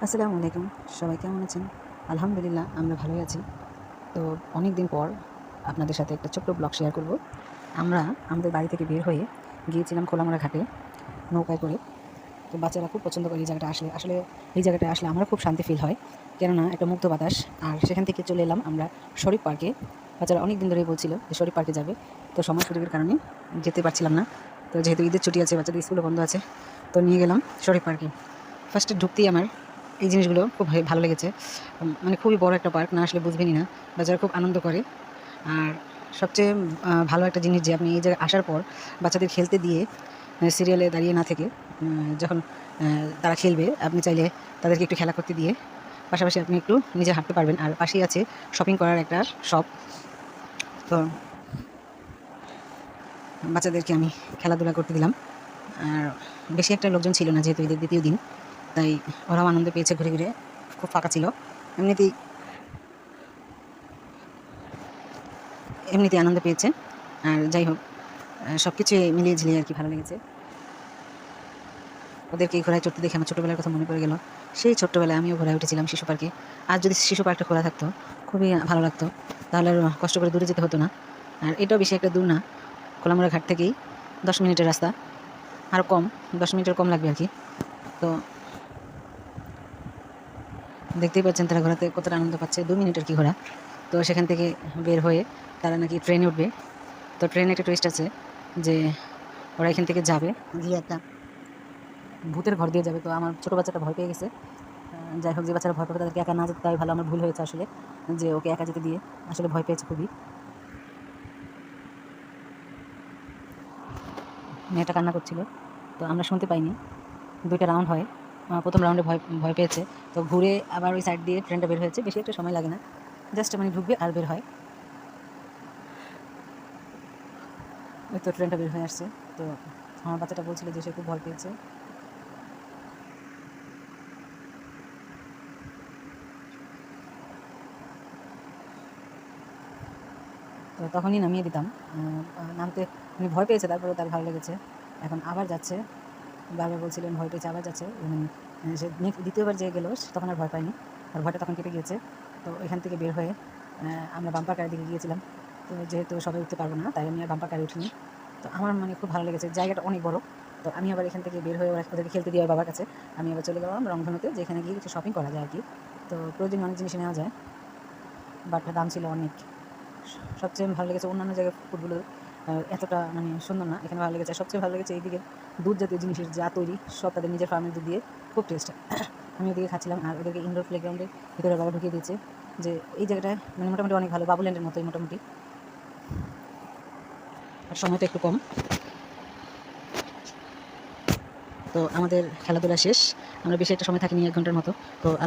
আসসালামু আলাইকুম। সবাই কেমন আছেন? আলহামদুলিল্লাহ আমরা ভালোই আছি। তো অনেক দিন পর আপনাদের সাথে একটা ছোট্ট ব্লগ শেয়ার করব। আমরা আমাদের বাড়ি থেকে বের হয়ে গিয়েছিলাম খোলামুড়া ঘাটে নৌকায় করে। তো বাচ্চারা খুব পছন্দ করে এই জায়গাটা আসলে। আসলে এই জায়গাটায় আসলে আমারও খুব শান্তি ফিল হয়। কেননা একটা মুক্ত বাতাস। আর সেখান থেকে চলে এলাম আমরা শরীফ পার্কে। বাচ্চারা অনেক দিন ধরেই বলছিল যে শরীফ পার্কে যাবে। তো সময় সুযোগের কারণে যেতে পারছিলাম না। তো যেহেতু ঈদের ছুটি আছে, বাচ্চাদের স্কুলও বন্ধ আছে, তো নিয়ে গেলাম শরীফ পার্কে। ফার্স্টে ঢুকতেই আমার এই জিনিসগুলো খুব ভালো লেগেছে। মানে খুবই বড় একটা পার্ক, না আসলে বুঝবেনই না। বাচ্চারা খুব আনন্দ করে। আর সবচেয়ে ভালো একটা জিনিস যে আপনি এই জায়গায় আসার পর বাচ্চাদের খেলতে দিয়ে সিরিয়ালে দাঁড়িয়ে না থেকে যখন তারা খেলবে, আপনি চাইলে তাদেরকে একটু খেলা করতে দিয়ে পাশাপাশি আপনি একটু নিজে হাঁটতে পারবেন। আর পাশেই আছে শপিং করার একটা শপ। তো বাচ্চাদেরকে আমি খেলাধুলা করতে দিলাম। আর বেশি একটা লোকজন ছিল না, যেহেতু ঈদের দ্বিতীয় দিন, তাই ওরাও আনন্দ পেয়েছে ঘুরে ঘুরে। খুব ফাঁকা ছিল। এমনিতেই এমনিতেই আনন্দ পেয়েছে। আর যাই হোক, সব কিছু মিলিয়ে ঝিলিয়ে আর কি ভালো লেগেছে। ওদেরকে এই ঘোড়ায় চড়তে দেখে আমার ছোটোবেলার কথা মনে পড়ে গেল। সেই ছোট্টবেলায় আমিও ঘোড়ায় উঠেছিলাম শিশু পার্কে। আর যদি শিশু পার্কটা খোলা থাকতো, খুবই ভালো লাগতো। তাহলে আর কষ্ট করে দূরে যেতে হতো না। আর এটাও বেশি একটা দূর না, খোলামুড়া ঘাট থেকেই 10 মিনিটের রাস্তা। আরও কম, 10 মিনিটের কম লাগবে আর কি। তো দেখতেই পাচ্ছেন তারা ঘোরাতে কতটা আনন্দ পাচ্ছে। 2 মিনিটের কি ঘোরা। তো সেখান থেকে বের হয়ে তারা নাকি ট্রেনে উঠবে। তো ট্রেনে একটা টুইস্ট আছে যে ওরা এখান থেকে যাবে, গিয়ে একটা ভূতের ঘর দিয়ে যাবে। তো আমার ছোটো বাচ্চাটা ভয় পেয়ে গেছে। যাই হোক, যে বাচ্চারা ভয় পাবে তাদেরকে একা না যেতে দেওয়াই ভালো। আমার ভুল হয়েছে আসলে, যে ওকে একা যেতে দিয়ে। আসলে ভয় পেয়েছে খুবই। মেয়েটা কান্না করছিল, তো আমরা শুনতে পাইনি। 2টা রাউন্ড হয়। প্রথম রাউন্ডে ভয় ভয় পেয়েছে। তো ঘুরে আবার ওই সাইড দিয়ে ট্রেনটা বের হয়েছে। বেশি একটা সময় লাগে না, জাস্ট মানে ঢুকবে আর বের হয়। ওই তো ট্রেনটা বের হয়ে আসছে। তো আমার বাচ্চাটা বলছিল যে সে খুব ভয় পেয়েছে। তো তখনই নামিয়ে দিতাম। নামতে মানে ভয় পেয়েছে, তারপরেও তার ভালো লেগেছে। এখন আবার যাচ্ছে। বারবার বলছিলেন ভয় পেয়েছে, আবার যাচ্ছে। সে দ্বিতীয়বার যে গেল তখন আর ভয় পায়নি। আর ভয়টা তখন কেটে গিয়েছে। তো এখান থেকে বের হয়ে আমরা বাম্পার কারের দিকে গিয়েছিলাম। তো যেহেতু সবাই উঠতে পারবো না, তাই আমি আর বাম্পার কারে উঠিনি। তো আমার মানে খুব ভালো লেগেছে, জায়গাটা অনেক বড়। তো আমি আবার এখান থেকে বের হয়ে ওদেরকে খেলতে দিয়ে বাবার কাছে আমি আবার চলে গেলাম রংধনুতে, যেখানে গিয়ে কিছু শপিং করা যায় আর কি। তো প্রয়োজনীয় অনেক জিনিস নেওয়া যায়, বাট দাম ছিল অনেক। সবচেয়ে ভালো লেগেছে অন্যান্য জায়গায় ফুডগুলো এতটা মানে সুন্দর না, এখানে ভালো লেগেছে। সবচেয়ে ভালো লেগেছে এইদিকে দুধ জাতীয় জিনিসের যা তৈরি, সব তাদের নিজের ফার্মের দুধ দিয়ে, খুব টেস্ট। আমি ওদিকে খাচ্ছিলাম আর ওদেরকে ইনডোর প্লেগ্রাউন্ডের ভিতরে বাবা ঢুকিয়ে দিয়েছে। যে এই জায়গাটায় মানে মোটামুটি অনেক ভালো, বাবুল্যান্ডের মতোই মোটামুটি। আর সময়টা একটু কম। তো আমাদের খেলাধুলা শেষ। আমরা বেশি একটা সময় থাকিনি, 1 ঘন্টার মতো। তো আল্লাহ